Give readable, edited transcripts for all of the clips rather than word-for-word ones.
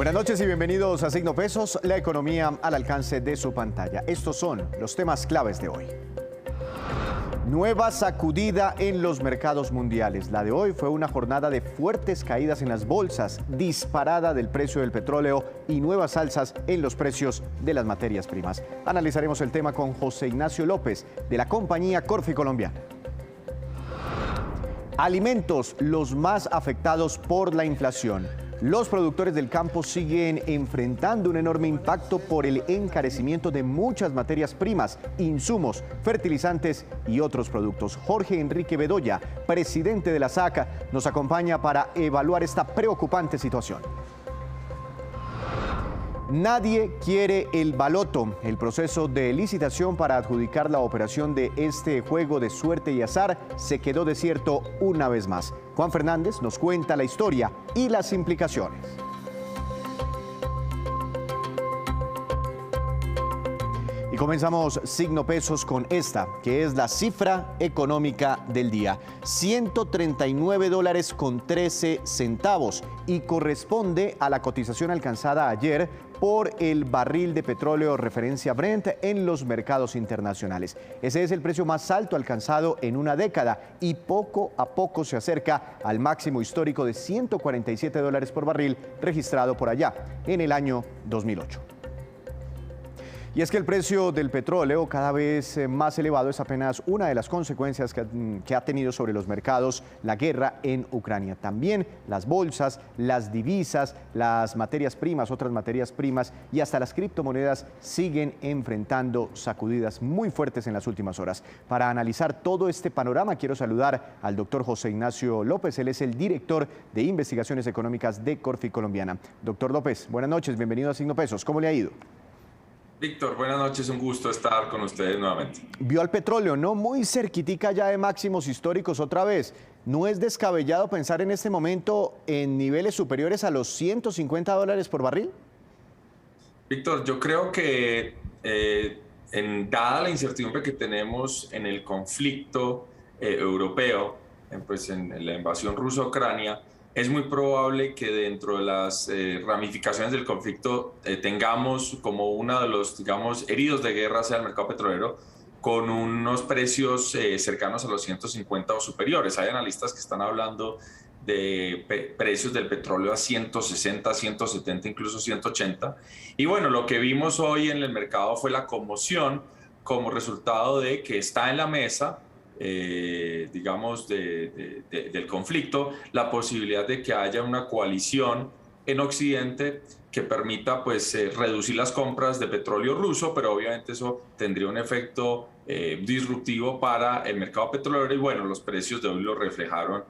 Buenas noches y bienvenidos a Signo Pesos, la economía al alcance de su pantalla. Estos son los temas claves de hoy. Nueva sacudida en los mercados mundiales. La de hoy fue una jornada de fuertes caídas en las bolsas, disparada del precio del petróleo y nuevas alzas en los precios de las materias primas. Analizaremos el tema con José Ignacio López, de la compañía Corfi Colombiana. Alimentos, los más afectados por la inflación. Los productores del campo siguen enfrentando un enorme impacto por el encarecimiento de muchas materias primas, insumos, fertilizantes y otros productos. Jorge Enrique Bedoya, presidente de la SAC, nos acompaña para evaluar esta preocupante situación. Nadie quiere el baloto. El proceso de licitación para adjudicar la operación de este juego de suerte y azar se quedó desierto una vez más. Juan Fernández nos cuenta la historia y las implicaciones. Y comenzamos Signo Pesos con esta, que es la cifra económica del día. $139.13 y corresponde a la cotización alcanzada ayer por el barril de petróleo referencia Brent en los mercados internacionales. Ese es el precio más alto alcanzado en una década y poco a poco se acerca al máximo histórico de $147 por barril registrado por allá en el año 2008. Y es que el precio del petróleo cada vez más elevado es apenas una de las consecuencias que ha tenido sobre los mercados la guerra en Ucrania. También las bolsas, las divisas, las materias primas, otras materias primas y hasta las criptomonedas siguen enfrentando sacudidas muy fuertes en las últimas horas. Para analizar todo este panorama quiero saludar al doctor José Ignacio López. Él es el director de investigaciones económicas de Corfi Colombiana. Doctor López, buenas noches, bienvenido a Signo Pesos. ¿Cómo le ha ido? Víctor, buenas noches, un gusto estar con ustedes nuevamente. Vio al petróleo, ¿no? Muy cerquitica ya de máximos históricos otra vez. ¿No es descabellado pensar en este momento en niveles superiores a los $150 por barril? Víctor, yo creo que dada la incertidumbre que tenemos en el conflicto europeo, en la invasión rusa a Ucrania, es muy probable que dentro de las ramificaciones del conflicto tengamos como uno de los, digamos, heridos de guerra sea el mercado petrolero, con unos precios cercanos a los 150 o superiores. Hay analistas que están hablando de precios del petróleo a 160, 170, incluso 180. Y bueno, lo que vimos hoy en el mercado fue la conmoción como resultado de que está en la mesa, digamos, del conflicto, la posibilidad de que haya una coalición en Occidente que permita pues reducir las compras de petróleo ruso, pero obviamente eso tendría un efecto disruptivo para el mercado petrolero y bueno, los precios de hoy lo reflejaron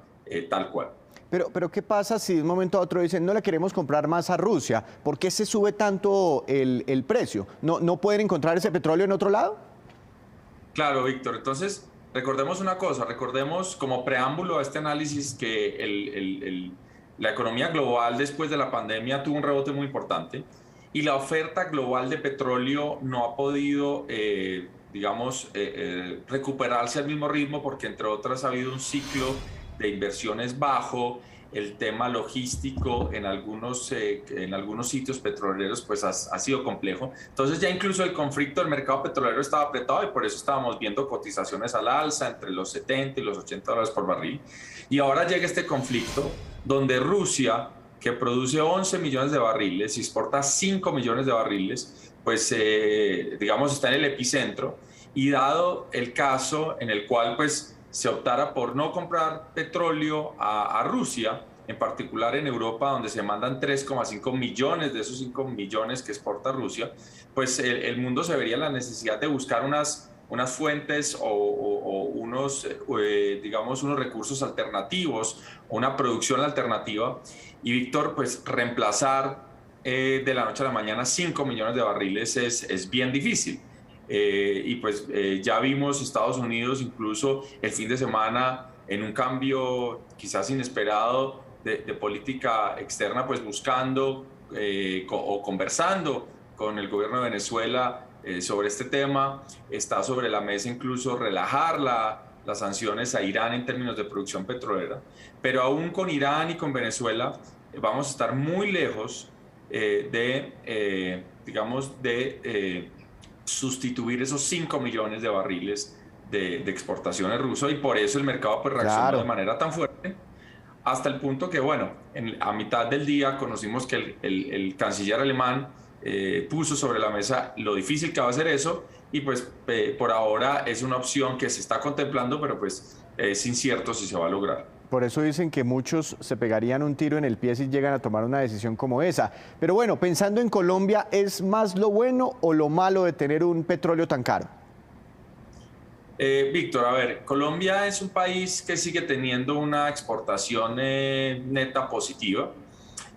tal cual. Pero ¿qué pasa si de un momento a otro dicen no le queremos comprar más a Rusia? ¿Por qué se sube tanto el precio? ¿No pueden encontrar ese petróleo en otro lado? Claro, Víctor. Entonces, recordemos una cosa, recordemos como preámbulo a este análisis que la economía global después de la pandemia tuvo un rebote muy importante y la oferta global de petróleo no ha podido, recuperarse al mismo ritmo porque entre otras ha habido un ciclo de inversiones bajo, el tema logístico en algunos sitios petroleros pues ha sido complejo. Entonces ya incluso el conflicto del mercado petrolero estaba apretado y por eso estábamos viendo cotizaciones al alza entre los 70 y los $80 por barril. Y ahora llega este conflicto donde Rusia, que produce 11 millones de barriles y exporta 5 millones de barriles, pues está en el epicentro. Y dado el caso en el cual pues se optara por no comprar petróleo a Rusia, en particular en Europa, donde se mandan 3,5 millones de esos 5 millones que exporta Rusia, pues el mundo se vería la necesidad de buscar unas fuentes o unos recursos alternativos, una producción alternativa. Y Víctor, pues reemplazar de la noche a la mañana 5 millones de barriles es bien difícil. Ya vimos Estados Unidos incluso el fin de semana en un cambio quizás inesperado de política externa, pues buscando o conversando con el gobierno de Venezuela sobre este tema. Está sobre la mesa incluso relajar las sanciones a Irán en términos de producción petrolera, pero aún con Irán y con Venezuela vamos a estar muy lejos digamos, de sustituir esos 5 millones de barriles de exportaciones rusas, y por eso el mercado pues reaccionó de manera tan fuerte, hasta el punto que, bueno, a mitad del día conocimos que el canciller alemán puso sobre la mesa lo difícil que va a ser eso, y pues por ahora es una opción que se está contemplando, pero pues es incierto si se va a lograr. Por eso dicen que muchos se pegarían un tiro en el pie si llegan a tomar una decisión como esa. Pero bueno, pensando en Colombia, ¿es más lo bueno o lo malo de tener un petróleo tan caro? Víctor, a ver, Colombia es un país que sigue teniendo una exportación neta positiva.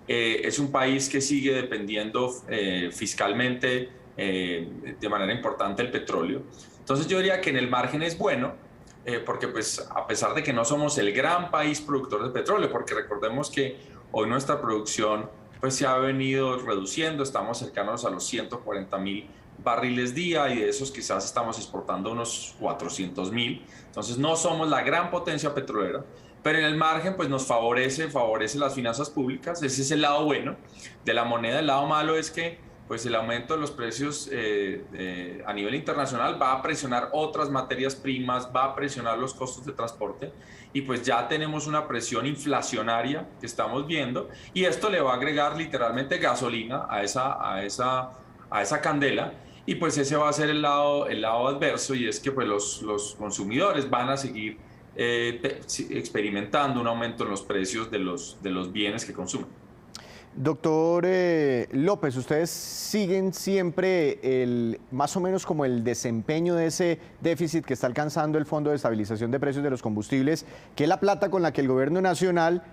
Es un país que sigue dependiendo fiscalmente de manera importante del petróleo. Entonces yo diría que en el margen es bueno, porque pues a pesar de que no somos el gran país productor de petróleo, porque recordemos que hoy nuestra producción pues se ha venido reduciendo, estamos cercanos a los 140.000 barriles día, y de esos quizás estamos exportando unos 400.000. Entonces no somos la gran potencia petrolera, pero en el margen pues nos favorece las finanzas públicas. Ese es el lado bueno de la moneda. El lado malo es que pues el aumento de los precios a nivel internacional va a presionar otras materias primas, va a presionar los costos de transporte, y pues ya tenemos una presión inflacionaria que estamos viendo, y esto le va a agregar literalmente gasolina a esa candela, y pues ese va a ser el lado adverso, y es que pues los consumidores van a seguir experimentando un aumento en los precios de los bienes que consumen. Doctor López, ustedes siguen siempre más o menos como el desempeño de ese déficit que está alcanzando el Fondo de Estabilización de Precios de los Combustibles, que es la plata con la que el gobierno nacional,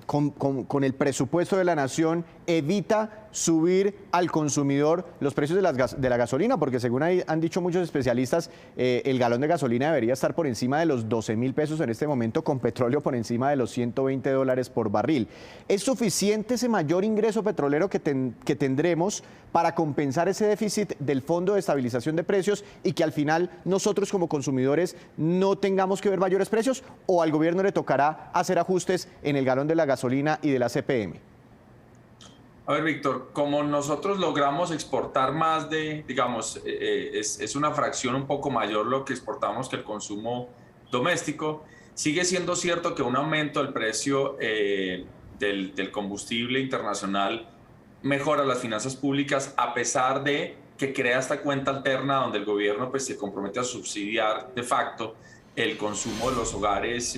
con el presupuesto de la nación, evita subir al consumidor los precios de la gasolina, porque según han dicho muchos especialistas, el galón de gasolina debería estar por encima de los 12.000 pesos en este momento, con petróleo por encima de los $120 por barril. ¿Es suficiente ese mayor ingreso petrolero que tendremos para compensar ese déficit del Fondo de Estabilización de Precios y que al final nosotros como consumidores no tengamos que ver mayores precios, o al gobierno le tocará hacer ajustes en el galón de la gasolina y de la CPM? A ver, Víctor, como nosotros logramos exportar más digamos, es una fracción un poco mayor lo que exportamos que el consumo doméstico, sigue siendo cierto que un aumento del precio del combustible internacional mejora las finanzas públicas, a pesar de que crea esta cuenta alterna donde el gobierno pues se compromete a subsidiar de facto el consumo de los hogares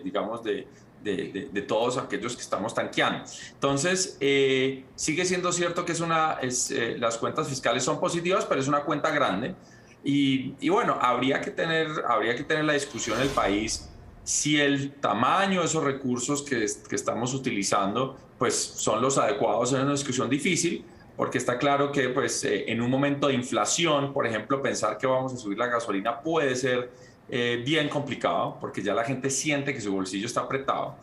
digamos, de todos aquellos que estamos tanqueando. Entonces, sigue siendo cierto que las cuentas fiscales son positivas, pero es una cuenta grande. Y bueno, habría que tener la discusión en el país si el tamaño de esos recursos que estamos utilizando pues son los adecuados. En una discusión difícil, porque está claro que pues, en un momento de inflación, por ejemplo, pensar que vamos a subir la gasolina puede ser bien complicado, porque ya la gente siente que su bolsillo está apretado.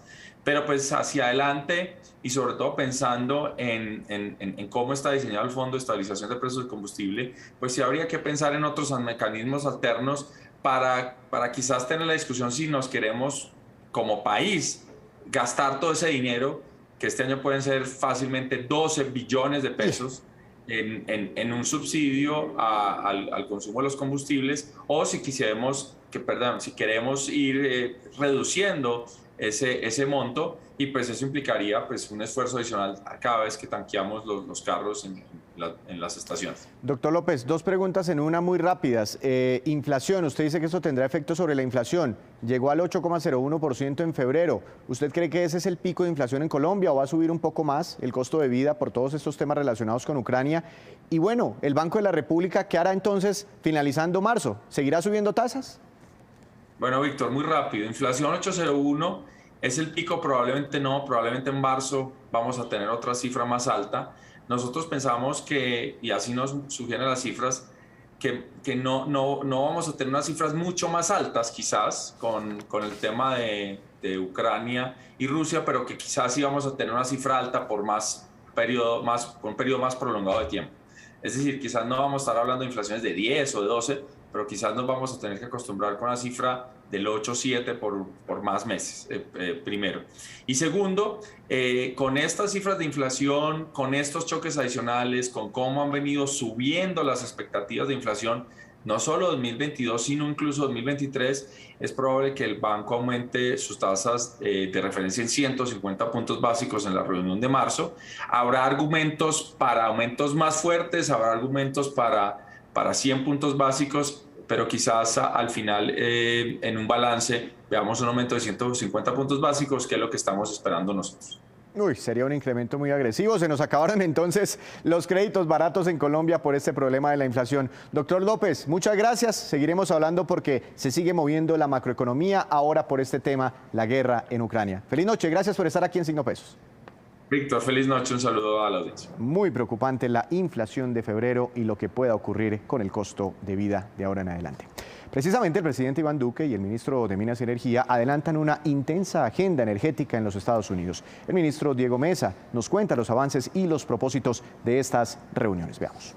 Pero pues hacia adelante, y sobre todo pensando en cómo está diseñado el Fondo de Estabilización de Precios del Combustible, pues sí habría que pensar en otros mecanismos alternos para quizás tener la discusión si nos queremos como país gastar todo ese dinero, que este año pueden ser fácilmente 12 billones de pesos, en un subsidio al consumo de los combustibles, o si queremos ir reduciendo ese monto, y pues eso implicaría pues un esfuerzo adicional cada vez que tanqueamos los carros en las estaciones. Doctor López, dos preguntas en una muy rápidas. Inflación, usted dice que eso tendrá efecto sobre la inflación. Llegó al 8,01% en febrero. ¿Usted cree que ese es el pico de inflación en Colombia, o va a subir un poco más el costo de vida por todos estos temas relacionados con Ucrania? Y bueno, el Banco de la República, ¿qué hará entonces finalizando marzo? ¿Seguirá subiendo tasas? Bueno, Víctor, muy rápido. Inflación 8,01 es el pico, probablemente no, probablemente en marzo vamos a tener otra cifra más alta. Nosotros pensamos que, y así nos sugieren las cifras, que no vamos a tener unas cifras mucho más altas quizás con el tema de Ucrania y Rusia, pero que quizás sí vamos a tener una cifra alta por un periodo más prolongado de tiempo. Es decir, quizás no vamos a estar hablando de inflaciones de 10 o de 12, pero quizás nos vamos a tener que acostumbrar con una cifra del 8 o 7 por más meses, primero. Y segundo, con estas cifras de inflación, con estos choques adicionales, con cómo han venido subiendo las expectativas de inflación, no solo 2022, sino incluso 2023, es probable que el banco aumente sus tasas de referencia en 150 puntos básicos en la reunión de marzo. Habrá argumentos para aumentos más fuertes, habrá argumentos para 100 puntos básicos, pero quizás al final, en un balance, veamos un aumento de 150 puntos básicos, que es lo que estamos esperando nosotros. Uy, sería un incremento muy agresivo. Se nos acabaron entonces los créditos baratos en Colombia por este problema de la inflación. Doctor López, muchas gracias. Seguiremos hablando porque se sigue moviendo la macroeconomía ahora por este tema, la guerra en Ucrania. Feliz noche, gracias por estar aquí en Signo Pesos. Víctor, feliz noche, un saludo a la audiencia. Muy preocupante la inflación de febrero y lo que pueda ocurrir con el costo de vida de ahora en adelante. Precisamente el presidente Iván Duque y el ministro de Minas y Energía adelantan una intensa agenda energética en los Estados Unidos. El ministro Diego Mesa nos cuenta los avances y los propósitos de estas reuniones. Veamos.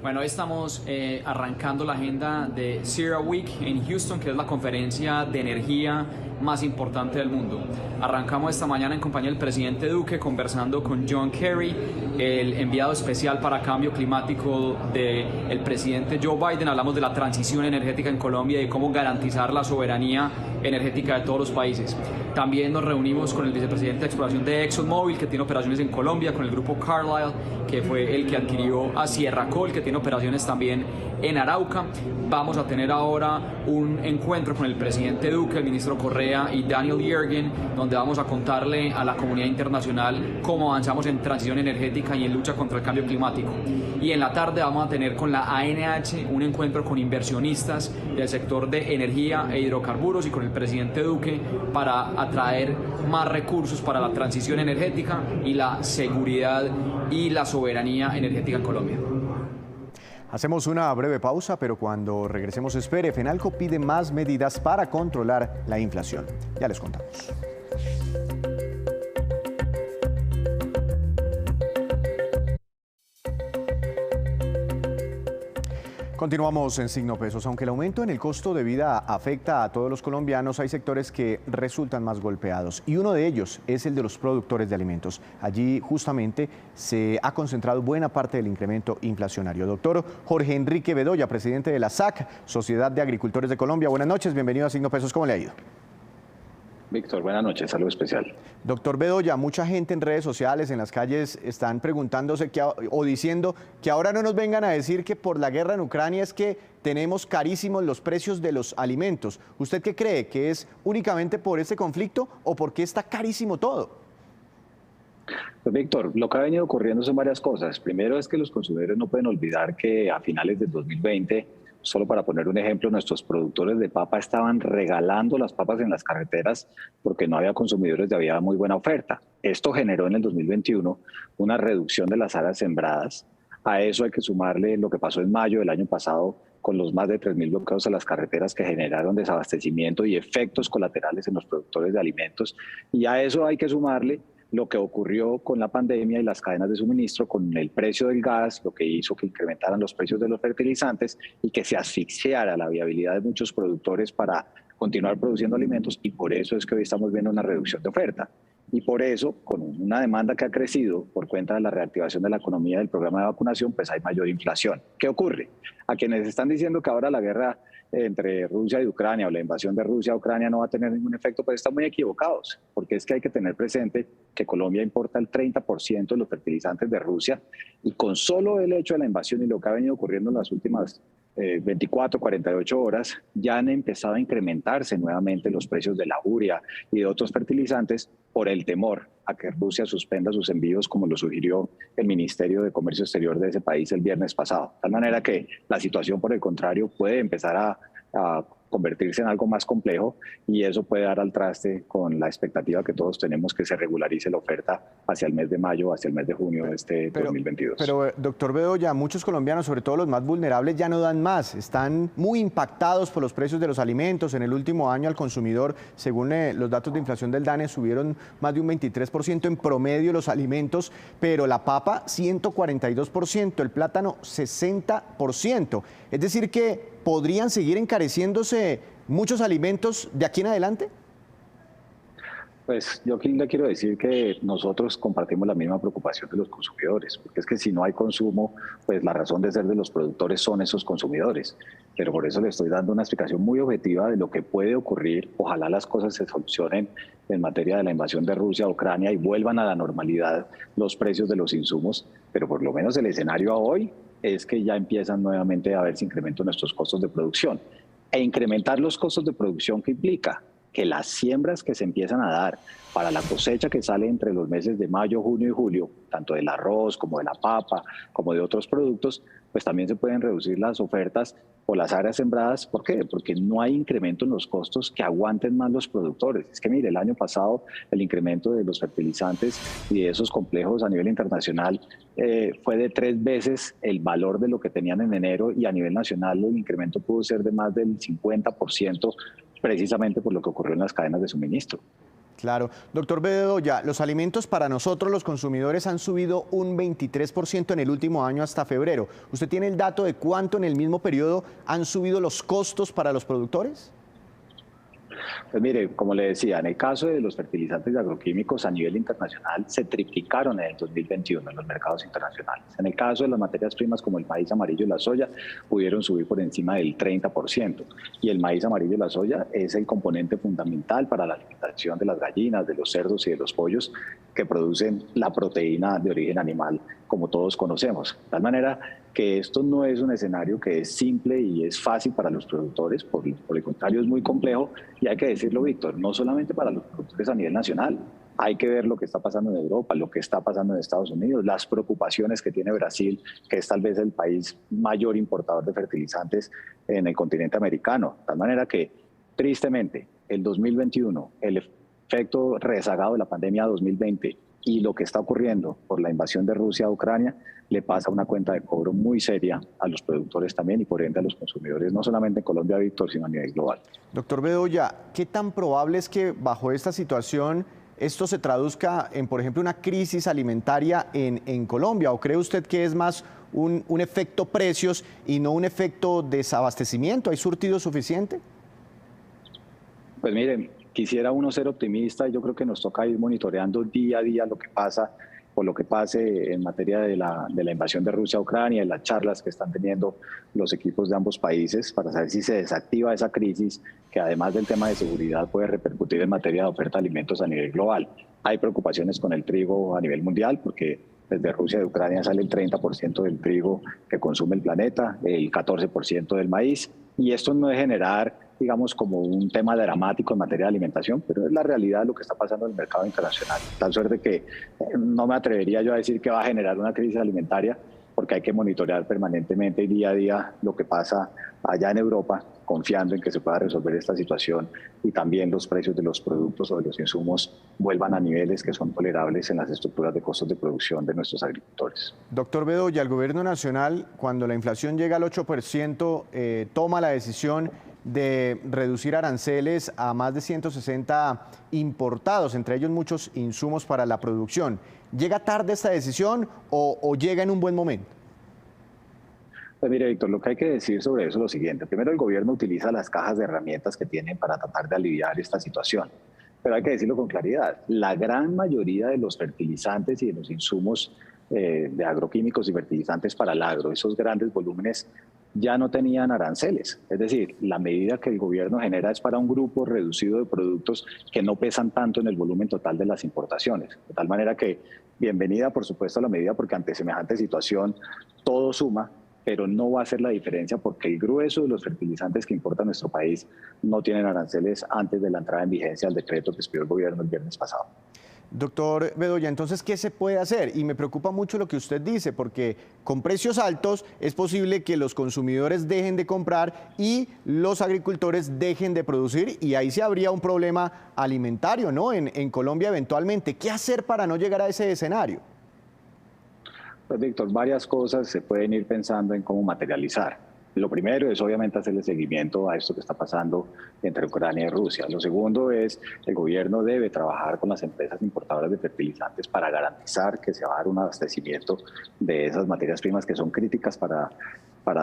Bueno, hoy estamos arrancando la agenda de Zero Week en Houston, que es la conferencia de energía más importante del mundo. Arrancamos esta mañana en compañía del presidente Duque conversando con John Kerry, el enviado especial para cambio climático del presidente Joe Biden. Hablamos de la transición energética en Colombia y cómo garantizar la soberanía energética de todos los países. También nos reunimos con el vicepresidente de exploración de ExxonMobil, que tiene operaciones en Colombia, con el grupo Carlyle, que fue el que adquirió a Sierra Col, que tiene operaciones también en Arauca. Vamos a tener ahora un encuentro con el presidente Duque, el ministro Correa y Daniel Yergin, donde vamos a contarle a la comunidad internacional cómo avanzamos en transición energética y en lucha contra el cambio climático. Y en la tarde vamos a tener con la ANH un encuentro con inversionistas del sector de energía e hidrocarburos y con el presidente Duque para atraer más recursos para la transición energética y la seguridad y la soberanía energética en Colombia. Hacemos una breve pausa, pero cuando regresemos espere, Fenalco pide más medidas para controlar la inflación. Ya les contamos. Continuamos en Signo Pesos. Aunque el aumento en el costo de vida afecta a todos los colombianos, hay sectores que resultan más golpeados y uno de ellos es el de los productores de alimentos. Allí justamente se ha concentrado buena parte del incremento inflacionario. Doctor Jorge Enrique Bedoya, presidente de la SAC, Sociedad de Agricultores de Colombia. Buenas noches, bienvenido a Signo Pesos. ¿Cómo le ha ido? Víctor, buenas noches, saludo especial. Doctor Bedoya, mucha gente en redes sociales, en las calles, están preguntándose o diciendo que ahora no nos vengan a decir que por la guerra en Ucrania es que tenemos carísimos los precios de los alimentos. ¿Usted qué cree? ¿Que es únicamente por este conflicto o por qué está carísimo todo? Pues Víctor, lo que ha venido ocurriendo son varias cosas. Primero es que los consumidores no pueden olvidar que a finales de 2020, solo para poner un ejemplo, nuestros productores de papa estaban regalando las papas en las carreteras porque no había consumidores y había muy buena oferta. Esto generó en el 2021 una reducción de las áreas sembradas. A eso hay que sumarle lo que pasó en mayo del año pasado con los más de 3.000 bloqueos a las carreteras que generaron desabastecimiento y efectos colaterales en los productores de alimentos. Y a eso hay que sumarle lo que ocurrió con la pandemia y las cadenas de suministro, con el precio del gas, lo que hizo que incrementaran los precios de los fertilizantes y que se asfixiara la viabilidad de muchos productores para continuar produciendo alimentos, y por eso es que hoy estamos viendo una reducción de oferta. Y por eso, con una demanda que ha crecido por cuenta de la reactivación de la economía del programa de vacunación, pues hay mayor inflación. ¿Qué ocurre? A quienes están diciendo que ahora la guerra entre Rusia y Ucrania o la invasión de Rusia a Ucrania no va a tener ningún efecto, pues están muy equivocados, porque es que hay que tener presente que Colombia importa el 30% de los fertilizantes de Rusia, y con solo el hecho de la invasión y lo que ha venido ocurriendo en las últimas 24, 48 horas, ya han empezado a incrementarse nuevamente los precios de la urea y de otros fertilizantes por el temor a que Rusia suspenda sus envíos, como lo sugirió el Ministerio de Comercio Exterior de ese país el viernes pasado. De tal manera que la situación, por el contrario, puede empezar a convertirse en algo más complejo y eso puede dar al traste con la expectativa que todos tenemos que se regularice la oferta hacia el mes de mayo, hacia el mes de junio de este 2022. Pero, doctor Bedoya, muchos colombianos, sobre todo los más vulnerables, ya no dan más. Están muy impactados por los precios de los alimentos. En el último año al consumidor, según los datos de inflación del DANE, subieron más de un 23% en promedio los alimentos, pero la papa 142%, el plátano 60%. Es decir que ¿podrían seguir encareciéndose muchos alimentos de aquí en adelante? Pues yo le quiero decir que nosotros compartimos la misma preocupación de los consumidores, porque es que si no hay consumo, pues la razón de ser de los productores son esos consumidores. Pero por eso le estoy dando una explicación muy objetiva de lo que puede ocurrir. Ojalá las cosas se solucionen en materia de la invasión de Rusia a Ucrania y vuelvan a la normalidad los precios de los insumos, pero por lo menos el escenario a hoy es que ya empiezan nuevamente a haberse incremento en nuestros costos de producción. E incrementar los costos de producción, ¿qué implica? Que las siembras que se empiezan a dar para la cosecha que sale entre los meses de mayo, junio y julio, tanto del arroz como de la papa, como de otros productos, pues también se pueden reducir las ofertas o las áreas sembradas. ¿Por qué? Porque no hay incremento en los costos que aguanten más los productores. Es que mire, el año pasado el incremento de los fertilizantes y de esos complejos a nivel internacional fue de 3 veces el valor de lo que tenían en enero, y a nivel nacional el incremento pudo ser de más del 50%, precisamente por lo que ocurrió en las cadenas de suministro. Claro. Doctor Bedoya, los alimentos para nosotros los consumidores han subido un 23% en el último año hasta febrero. ¿Usted tiene el dato de cuánto en el mismo periodo han subido los costos para los productores? Pues mire, como le decía, en el caso de los fertilizantes y agroquímicos a nivel internacional se triplicaron en el 2021 en los mercados internacionales. En el caso de las materias primas como el maíz amarillo y la soya pudieron subir por encima del 30%. Y el maíz amarillo y la soya es el componente fundamental para la alimentación de las gallinas, de los cerdos y de los pollos que producen la proteína de origen animal, como todos conocemos. De tal manera que esto no es un escenario que es simple y es fácil para los productores, por el contrario es muy complejo, y hay que decirlo, Víctor, no solamente para los productores a nivel nacional. Hay que ver lo que está pasando en Europa, lo que está pasando en Estados Unidos, las preocupaciones que tiene Brasil, que es tal vez el país mayor importador de fertilizantes en el continente americano. De tal manera que, tristemente, el 2021, el efecto rezagado de la pandemia 2020 y lo que está ocurriendo por la invasión de Rusia a Ucrania, le pasa una cuenta de cobro muy seria a los productores también y por ende a los consumidores, no solamente en Colombia, Víctor, sino a nivel global. Doctor Bedoya, ¿qué tan probable es que bajo esta situación esto se traduzca en, por ejemplo, una crisis alimentaria en Colombia? ¿O cree usted que es más un efecto precios y no un efecto desabastecimiento? ¿Hay surtido suficiente? Pues miren, quisiera uno ser optimista y yo creo que nos toca ir monitoreando día a día lo que pasa o lo que pase en materia de la invasión de Rusia a Ucrania y las charlas que están teniendo los equipos de ambos países para saber si se desactiva esa crisis que además del tema de seguridad puede repercutir en materia de oferta de alimentos a nivel global. Hay preocupaciones con el trigo a nivel mundial porque desde Rusia y de Ucrania sale el 30% del trigo que consume el planeta, el 14% del maíz, y esto no es generar, digamos, como un tema dramático en materia de alimentación, pero es la realidad de lo que está pasando en el mercado internacional. Tal suerte que no me atrevería yo a decir que va a generar una crisis alimentaria, porque hay que monitorear permanentemente y día a día lo que pasa allá en Europa, confiando en que se pueda resolver esta situación y también los precios de los productos o de los insumos vuelvan a niveles que son tolerables en las estructuras de costos de producción de nuestros agricultores. Doctor Bedoya, el gobierno nacional, cuando la inflación llega al 8%, toma la decisión de reducir aranceles a más de 160 importados, entre ellos muchos insumos para la producción. ¿Llega tarde esta decisión o llega en un buen momento? Pues mire, Víctor, lo que hay que decir sobre eso es lo siguiente. Primero, el gobierno utiliza las cajas de herramientas que tiene para tratar de aliviar esta situación. Pero hay que decirlo con claridad. La gran mayoría de los fertilizantes y de los insumos de agroquímicos y fertilizantes para el agro, esos grandes volúmenes, ya no tenían aranceles. Es decir, la medida que el gobierno genera es para un grupo reducido de productos que no pesan tanto en el volumen total de las importaciones. De tal manera que, bienvenida, por supuesto, a la medida, porque ante semejante situación todo suma, pero no va a hacer la diferencia porque el grueso de los fertilizantes que importa nuestro país no tienen aranceles antes de la entrada en vigencia del decreto que expidió el gobierno el viernes pasado. Doctor Bedoya, entonces, ¿qué se puede hacer? Y me preocupa mucho lo que usted dice, porque con precios altos es posible que los consumidores dejen de comprar y los agricultores dejen de producir, y ahí sí habría un problema alimentario, ¿no? En Colombia eventualmente. ¿Qué hacer para no llegar a ese escenario? Pues, Víctor, varias cosas se pueden ir pensando en cómo materializar. Lo primero es obviamente hacerle seguimiento a esto que está pasando entre Ucrania y Rusia. Lo segundo es el gobierno debe trabajar con las empresas importadoras de fertilizantes para garantizar que se va a dar un abastecimiento de esas materias primas que son críticas para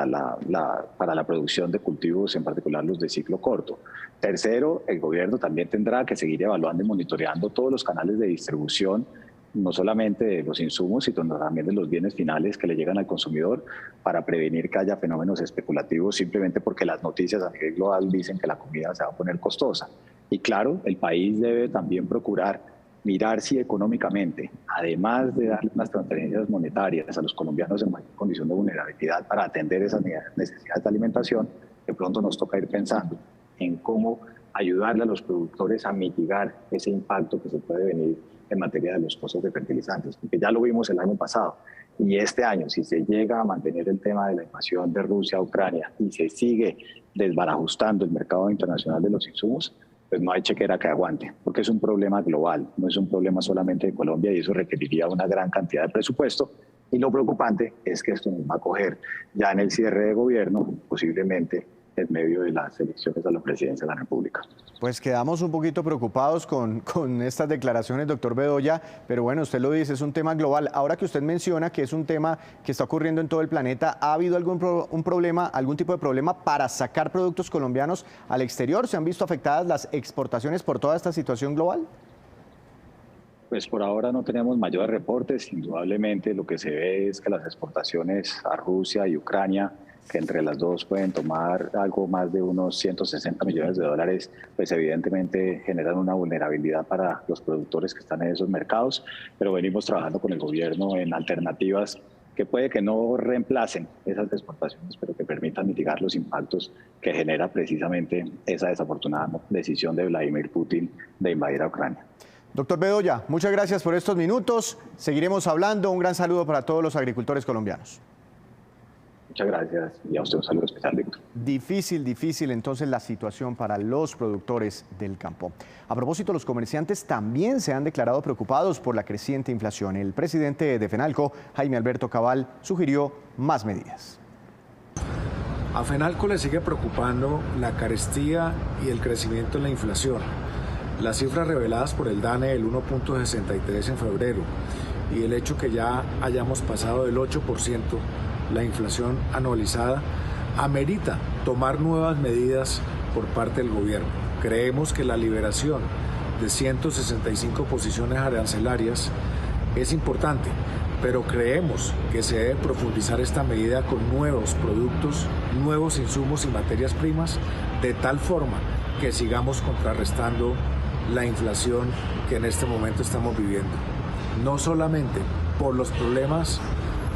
la producción de cultivos, en particular los de ciclo corto. Tercero, el gobierno también tendrá que seguir evaluando y monitoreando todos los canales de distribución, no solamente de los insumos, sino también de los bienes finales que le llegan al consumidor, para prevenir que haya fenómenos especulativos simplemente porque las noticias a nivel global dicen que la comida se va a poner costosa. Y claro, el país debe también procurar mirar si económicamente, además de darle unas transferencias monetarias a los colombianos en mayor condición de vulnerabilidad para atender esas necesidades de alimentación, de pronto nos toca ir pensando en cómo ayudarle a los productores a mitigar ese impacto que se puede venir en materia de los costos de fertilizantes, porque ya lo vimos el año pasado. Y este año, si se llega a mantener el tema de la invasión de Rusia a Ucrania y se sigue desbarajustando el mercado internacional de los insumos, pues no hay chequera que aguante, porque es un problema global, no es un problema solamente de Colombia, y eso requeriría una gran cantidad de presupuesto. Y lo preocupante es que esto nos va a coger ya en el cierre de gobierno, posiblemente en medio de las elecciones a la presidencia de la República. Pues quedamos un poquito preocupados con estas declaraciones, doctor Bedoya, pero bueno, usted lo dice, es un tema global. Ahora que usted menciona que es un tema que está ocurriendo en todo el planeta, ¿ha habido algún tipo de problema para sacar productos colombianos al exterior? ¿Se han visto afectadas las exportaciones por toda esta situación global? Pues por ahora no tenemos mayores reportes. Indudablemente lo que se ve es que las exportaciones a Rusia y Ucrania, que entre las dos pueden tomar algo más de unos 160 millones de dólares, pues evidentemente generan una vulnerabilidad para los productores que están en esos mercados, pero venimos trabajando con el gobierno en alternativas que puede que no reemplacen esas exportaciones, pero que permitan mitigar los impactos que genera precisamente esa desafortunada decisión de Vladimir Putin de invadir a Ucrania. Doctor Bedoya, muchas gracias por estos minutos. Seguiremos hablando. Un gran saludo para todos los agricultores colombianos. Muchas gracias y a usted un saludo especial, Víctor. Difícil entonces la situación para los productores del campo. A propósito, los comerciantes también se han declarado preocupados por la creciente inflación. El presidente de FENALCO, Jaime Alberto Cabal, sugirió más medidas. A FENALCO le sigue preocupando la carestía y el crecimiento en la inflación. Las cifras reveladas por el DANE del 1.63 en febrero y el hecho que ya hayamos pasado del 8% la inflación anualizada, amerita tomar nuevas medidas por parte del gobierno. Creemos que la liberación de 165 posiciones arancelarias es importante, pero creemos que se debe profundizar esta medida con nuevos productos, nuevos insumos y materias primas, de tal forma que sigamos contrarrestando la inflación que en este momento estamos viviendo. No solamente por los problemas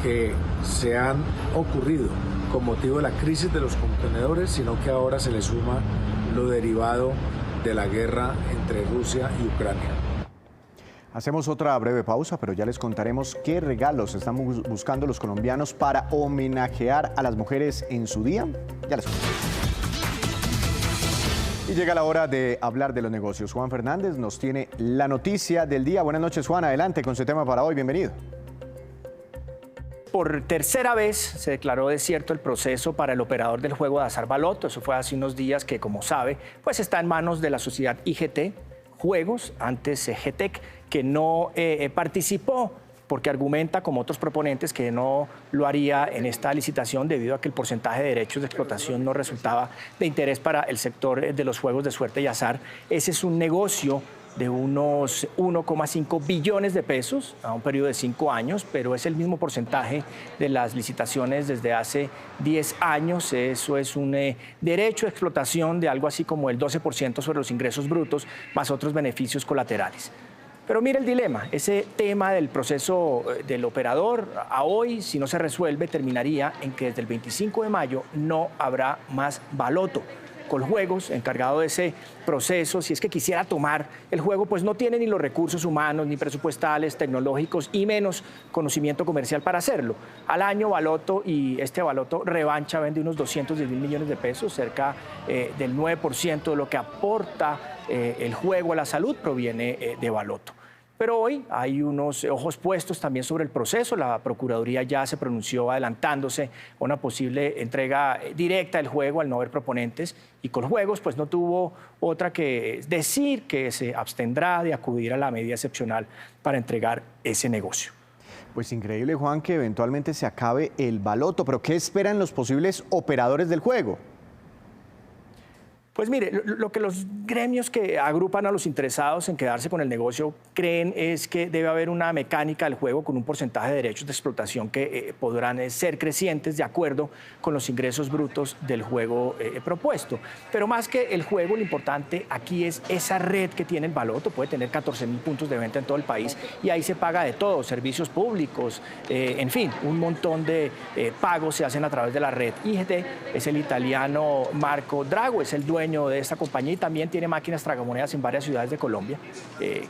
que se han ocurrido con motivo de la crisis de los contenedores, sino que ahora se le suma lo derivado de la guerra entre Rusia y Ucrania. Hacemos otra breve pausa, pero ya les contaremos qué regalos están buscando los colombianos para homenajear a las mujeres en su día. Ya les contamos. Y llega la hora de hablar de los negocios. Juan Fernández nos tiene la noticia del día. Buenas noches, Juan. Adelante con su tema para hoy. Bienvenido. Por tercera vez se declaró desierto el proceso para el operador del juego de azar Baloto. Eso fue hace unos días que, como sabe, pues está en manos de la sociedad IGT Juegos, antes GTEC, que no participó porque argumenta, como otros proponentes, que no lo haría en esta licitación debido a que el porcentaje de derechos de explotación no resultaba de interés para el sector de los juegos de suerte y azar. Ese es un negocio de unos 1,5 billones de pesos a un periodo de 5 años, pero es el mismo porcentaje de las licitaciones desde hace 10 años. Eso es un derecho de explotación de algo así como el 12% sobre los ingresos brutos, más otros beneficios colaterales. Pero mire el dilema, ese tema del proceso del operador a hoy, si no se resuelve, terminaría en que desde el 25 de mayo no habrá más Baloto. Coljuegos, encargado de ese proceso, si es que quisiera tomar el juego, pues no tiene ni los recursos humanos, ni presupuestales, tecnológicos y menos conocimiento comercial para hacerlo. Al año Baloto y este Baloto Revancha vende unos 210 mil millones de pesos, cerca del 9% de lo que aporta el juego a la salud proviene de Baloto. Pero hoy hay unos ojos puestos también sobre el proceso. La Procuraduría ya se pronunció adelantándose a una posible entrega directa del juego al no haber proponentes, y Coljuegos pues no tuvo otra que decir que se abstendrá de acudir a la medida excepcional para entregar ese negocio. Pues increíble, Juan, que eventualmente se acabe el Baloto, pero ¿qué esperan los posibles operadores del juego? Pues mire, lo que los gremios que agrupan a los interesados en quedarse con el negocio creen es que debe haber una mecánica del juego con un porcentaje de derechos de explotación que podrán ser crecientes de acuerdo con los ingresos brutos del juego propuesto. Pero más que el juego, lo importante aquí es esa red que tiene el Baloto. Puede tener 14.000 puntos de venta en todo el país y ahí se paga de todo, servicios públicos, en fin, un montón de pagos se hacen a través de la red. IGT es el italiano Marco Drago, es el dueño de esta compañía y también tiene máquinas tragamonedas en varias ciudades de Colombia.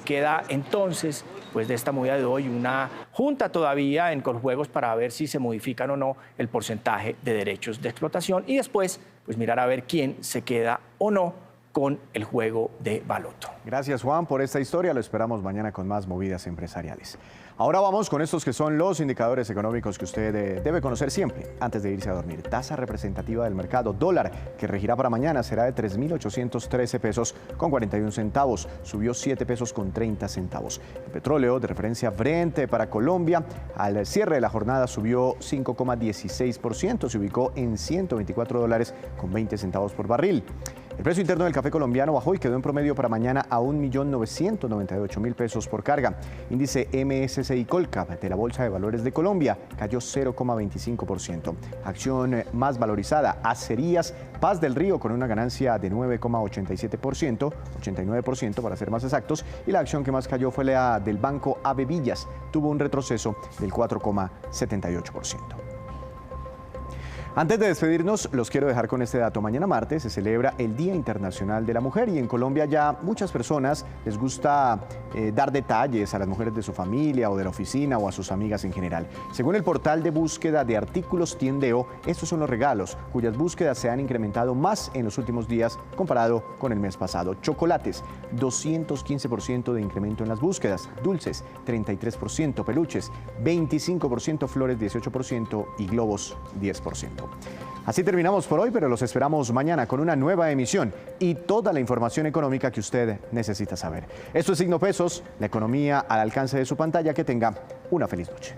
Queda entonces, pues de esta movida de hoy, una junta todavía en Coljuegos para ver si se modifican o no el porcentaje de derechos de explotación y después pues mirar a ver quién se queda o no con el juego de Baloto. Gracias, Juan, por esta historia. Lo esperamos mañana con más movidas empresariales. Ahora vamos con estos que son los indicadores económicos que usted debe conocer siempre antes de irse a dormir. Tasa representativa del mercado. Dólar, que regirá para mañana, será de 3.813 pesos con 41 centavos. Subió 7 pesos con 30 centavos. El petróleo de referencia Brent para Colombia, al cierre de la jornada subió 5,16%. Se ubicó en $124 con 20 centavos por barril. El precio interno del café colombiano bajó y quedó en promedio para mañana a 1.998.000 pesos por carga. Índice MSCI Colcap de la Bolsa de Valores de Colombia cayó 0,25%. Acción más valorizada, Acerías Paz del Río, con una ganancia de 9,87%, 89% para ser más exactos, y la acción que más cayó fue la del Banco AB Villas, tuvo un retroceso del 4,78%. Antes de despedirnos, los quiero dejar con este dato. Mañana martes se celebra el Día Internacional de la Mujer y en Colombia ya muchas personas les gusta dar detalles a las mujeres de su familia o de la oficina o a sus amigas en general. Según el portal de búsqueda de artículos Tiendeo, estos son los regalos cuyas búsquedas se han incrementado más en los últimos días comparado con el mes pasado. Chocolates, 215% de incremento en las búsquedas. Dulces, 33%. Peluches, 25%. Flores, 18%. Y globos, 10%. Así terminamos por hoy, pero los esperamos mañana con una nueva emisión y toda la información económica que usted necesita saber. Esto es Signo Pesos, la economía al alcance de su pantalla. Que tenga una feliz noche.